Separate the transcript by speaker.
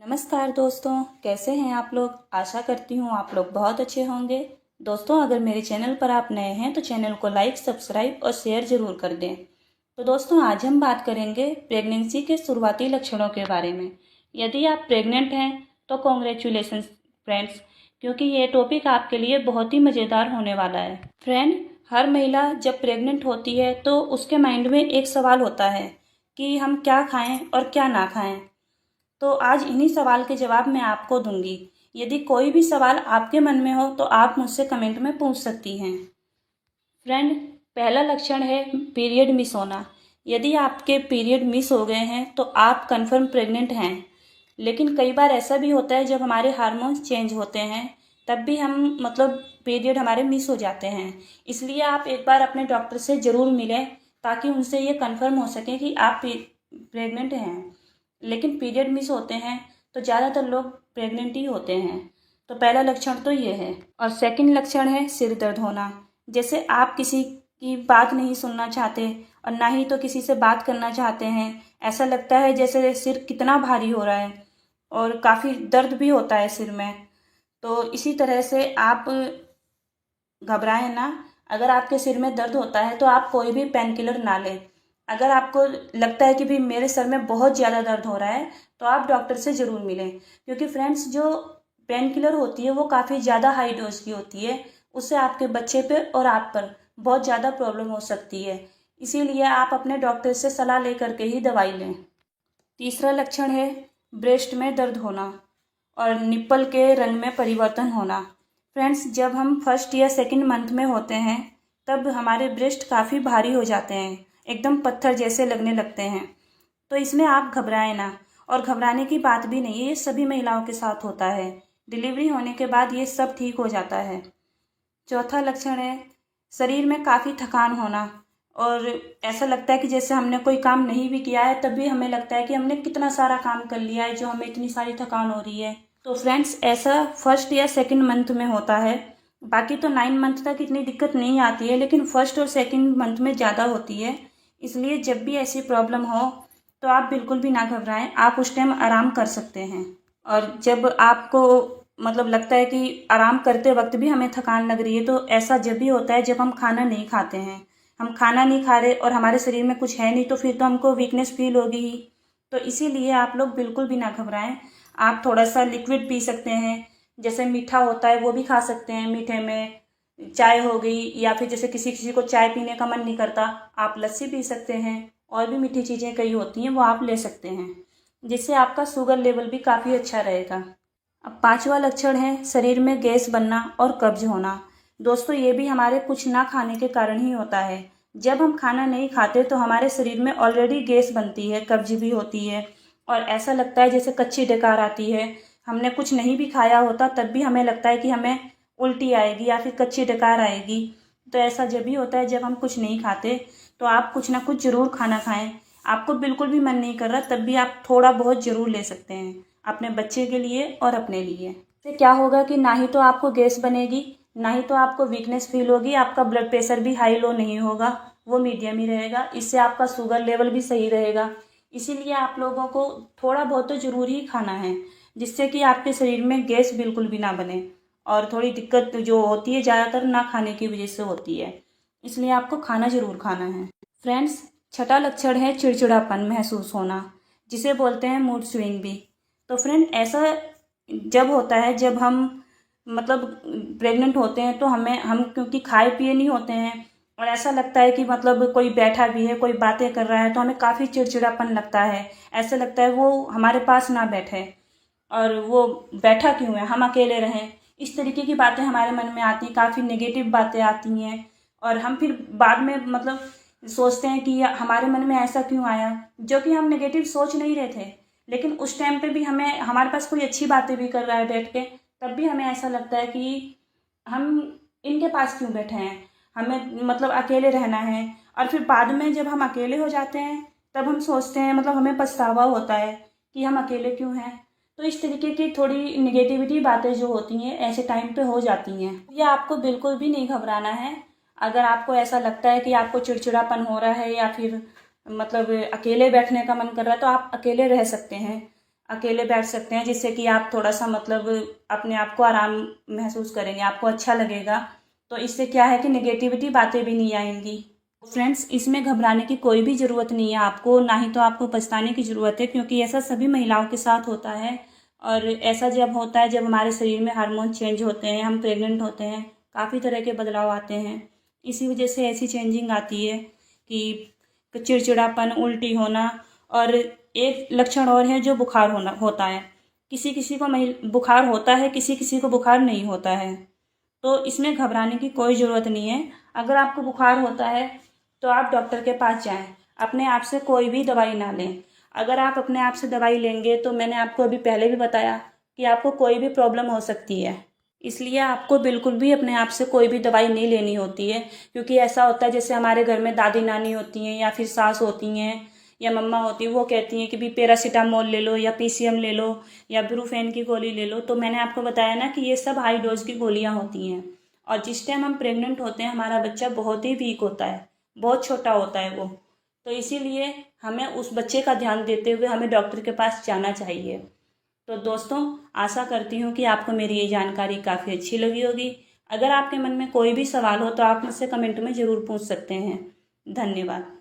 Speaker 1: नमस्कार दोस्तों, कैसे हैं आप लोग। आशा करती हूँ आप लोग बहुत अच्छे होंगे। दोस्तों, अगर मेरे चैनल पर आप नए हैं तो चैनल को लाइक, सब्सक्राइब और शेयर ज़रूर कर दें। तो दोस्तों, आज हम बात करेंगे प्रेगनेंसी के शुरुआती लक्षणों के बारे में। यदि आप प्रेग्नेंट हैं तो कॉन्ग्रेचुलेशन फ्रेंड्स, क्योंकि ये टॉपिक आपके लिए बहुत ही मज़ेदार होने वाला है। फ्रेंड, हर महिला जब प्रेग्नेंट होती है तो उसके माइंड में एक सवाल होता है कि हम क्या खाएं और क्या ना खाएं। तो आज इन्हीं सवाल के जवाब मैं आपको दूंगी। यदि कोई भी सवाल आपके मन में हो तो आप मुझसे कमेंट में पूछ सकती हैं। फ्रेंड, पहला लक्षण है पीरियड मिस होना। यदि आपके पीरियड मिस हो गए हैं तो आप कंफर्म प्रेग्नेंट हैं। लेकिन कई बार ऐसा भी होता है जब हमारे हार्मोन्स चेंज होते हैं तब भी हम पीरियड हमारे मिस हो जाते हैं। इसलिए आप एक बार अपने डॉक्टर से ज़रूर मिलें ताकि उनसे ये कंफर्म हो सके कि आप प्रेग्नेंट हैं। लेकिन पीरियड मिस होते हैं तो ज़्यादातर लोग प्रेग्नेंट ही होते हैं। तो पहला लक्षण तो ये है। और सेकंड लक्षण है सिर दर्द होना। जैसे आप किसी की बात नहीं सुनना चाहते और ना ही तो किसी से बात करना चाहते हैं। ऐसा लगता है जैसे सिर कितना भारी हो रहा है और काफ़ी दर्द भी होता है सिर में। तो इसी तरह से आप घबराएं ना। अगर आपके सिर में दर्द होता है तो आप कोई भी पेन किलर ना लें। अगर आपको लगता है कि भी मेरे सर में बहुत ज़्यादा दर्द हो रहा है तो आप डॉक्टर से ज़रूर मिलें, क्योंकि फ्रेंड्स जो पेन किलर होती है वो काफ़ी ज़्यादा हाई डोज की होती है। उससे आपके बच्चे पे और आप पर बहुत ज़्यादा प्रॉब्लम हो सकती है। इसीलिए आप अपने डॉक्टर से सलाह लेकर के ही दवाई लें। तीसरा लक्षण है ब्रेस्ट में दर्द होना और निप्पल के रंग में परिवर्तन होना। फ्रेंड्स, जब हम फर्स्ट या सेकंड मंथ में होते हैं तब हमारे ब्रेस्ट काफ़ी भारी हो जाते हैं, एकदम पत्थर जैसे लगने लगते हैं। तो इसमें आप घबराएं ना, और घबराने की बात भी नहीं है, ये सभी महिलाओं के साथ होता है। डिलीवरी होने के बाद ये सब ठीक हो जाता है। चौथा लक्षण है शरीर में काफ़ी थकान होना और ऐसा लगता है कि जैसे हमने कोई काम नहीं भी किया है तब भी हमें लगता है कि हमने कितना सारा काम कर लिया है जो हमें इतनी सारी थकान हो रही है। तो फ्रेंड्स, ऐसा फर्स्ट या सेकंड मंथ में होता है। बाकी तो 9 मंथ तक इतनी दिक्कत नहीं आती है, लेकिन फर्स्ट और सेकंड मंथ में ज़्यादा होती है। इसलिए जब भी ऐसी प्रॉब्लम हो तो आप बिल्कुल भी ना घबराएं, आप उस टाइम आराम कर सकते हैं। और जब आपको लगता है कि आराम करते वक्त भी हमें थकान लग रही है तो ऐसा जब भी होता है जब हम खाना नहीं खाते हैं। हम खाना नहीं खा रहे और हमारे शरीर में कुछ है नहीं तो फिर तो हमको वीकनेस फील होगी ही। तो इसीलिए आप लोग बिल्कुल भी ना घबराएं। आप थोड़ा सा लिक्विड पी सकते हैं, जैसे मीठा होता है वो भी खा सकते हैं। मीठे में चाय हो गई, या फिर जैसे किसी किसी को चाय पीने का मन नहीं करता, आप लस्सी पी सकते हैं। और भी मीठी चीज़ें कई होती हैं वो आप ले सकते हैं, जिससे आपका शुगर लेवल भी काफ़ी अच्छा रहेगा। अब पांचवा लक्षण है शरीर में गैस बनना और कब्ज होना। दोस्तों, ये भी हमारे कुछ ना खाने के कारण ही होता है। जब हम खाना नहीं खाते तो हमारे शरीर में ऑलरेडी गैस बनती है, कब्ज भी होती है और ऐसा लगता है जैसे कच्ची डकार आती है। हमने कुछ नहीं भी खाया होता तब भी हमें लगता है कि हमें उल्टी आएगी या फिर कच्ची डकार आएगी। तो ऐसा जब भी होता है जब हम कुछ नहीं खाते। तो आप कुछ ना कुछ ज़रूर खाना खाएं। आपको बिल्कुल भी मन नहीं कर रहा तब भी आप थोड़ा बहुत ज़रूर ले सकते हैं, अपने बच्चे के लिए और अपने लिए। इससे क्या होगा कि ना ही तो आपको गैस बनेगी, ना ही तो आपको वीकनेस फील होगी। आपका ब्लड प्रेशर भी हाई लो नहीं होगा, वो मीडियम ही रहेगा। इससे आपका शुगर लेवल भी सही रहेगा। इसीलिए आप लोगों को थोड़ा बहुत तो ज़रूर ही खाना है, जिससे कि आपके शरीर में गैस बिल्कुल भी ना बने। और थोड़ी दिक्कत जो होती है ज़्यादातर ना खाने की वजह से होती है, इसलिए आपको खाना ज़रूर खाना है। फ्रेंड्स, छठा लक्षण है चिड़चिड़ापन महसूस होना, जिसे बोलते हैं मूड स्विंग भी। तो फ्रेंड, ऐसा जब होता है जब हम प्रेग्नेंट होते हैं तो हम क्योंकि खाए पिए नहीं होते हैं और ऐसा लगता है कि कोई बैठा भी है, कोई बातें कर रहा है तो हमें काफ़ी चिड़चिड़ापन लगता है। ऐसा लगता है वो हमारे पास ना बैठे और वो बैठा क्यों है, हम अकेले रहें। इस तरीके की बातें हमारे मन में आती हैं, काफ़ी नेगेटिव बातें आती हैं। और हम फिर बाद में सोचते हैं कि हमारे मन में ऐसा क्यों आया, जो कि हम नेगेटिव सोच नहीं रहे थे। लेकिन उस टाइम पे भी हमें हमारे पास कोई अच्छी बातें भी कर रहा है बैठ के, तब भी हमें ऐसा लगता है कि हम इनके पास क्यों बैठे हैं, हमें अकेले रहना है। और फिर बाद में जब हम अकेले हो जाते हैं तब हम सोचते हैं, हमें पछतावा होता है कि हम अकेले क्यों हैं। तो इस तरीके की थोड़ी निगेटिविटी बातें जो होती हैं ऐसे टाइम पे हो जाती हैं। ये आपको बिल्कुल भी नहीं घबराना है। अगर आपको ऐसा लगता है कि आपको चिड़चिड़ापन हो रहा है या फिर अकेले बैठने का मन कर रहा है तो आप अकेले रह सकते हैं। अकेले बैठ सकते हैं, जिससे कि आप थोड़ा सा मतलब अपने आप को आराम महसूस करेंगे, आपको अच्छा लगेगा। तो इससे क्या है कि नेगेटिविटी बातें भी नहीं आएंगी। फ्रेंड्स, इसमें घबराने की कोई भी ज़रूरत नहीं है आपको, ना ही तो आपको पछताने की ज़रूरत है, क्योंकि ऐसा सभी महिलाओं के साथ होता है। और ऐसा जब होता है जब हमारे शरीर में हार्मोन चेंज होते हैं, हम प्रेग्नेंट होते हैं, काफ़ी तरह के बदलाव आते हैं। इसी वजह से ऐसी चेंजिंग आती है कि चिड़चिड़ापन, उल्टी होना, और एक लक्षण और है जो बुखार होना होता है। किसी किसी को बुखार होता है, किसी किसी को बुखार नहीं होता है। तो इसमें घबराने की कोई ज़रूरत नहीं है। अगर आपको बुखार होता है तो आप डॉक्टर के पास जाएं, अपने आप से कोई भी दवाई ना लें। अगर आप अपने आप से दवाई लेंगे तो मैंने आपको अभी पहले भी बताया कि आपको कोई भी प्रॉब्लम हो सकती है, इसलिए आपको बिल्कुल भी अपने आप से कोई भी दवाई नहीं लेनी होती है। क्योंकि ऐसा होता है जैसे हमारे घर में दादी नानी होती हैं या फिर सास होती हैं या मम्मा होती है, वो कहती हैं कि भी पैरासीटामोल ले लो या पीसीएम ले लो या ब्रूफेन की गोली ले लो। तो मैंने आपको बताया ना कि ये सब हाई डोज की गोलियां होती हैं। और जिस टाइम हम प्रेग्नेंट होते हैं हमारा बच्चा बहुत ही वीक होता है, बहुत छोटा होता है वो। तो इसीलिए हमें उस बच्चे का ध्यान देते हुए हमें डॉक्टर के पास जाना चाहिए। तो दोस्तों, आशा करती हूँ कि आपको मेरी ये जानकारी काफ़ी अच्छी लगी होगी। अगर आपके मन में कोई भी सवाल हो तो आप मुझसे कमेंट में ज़रूर पूछ सकते हैं। धन्यवाद।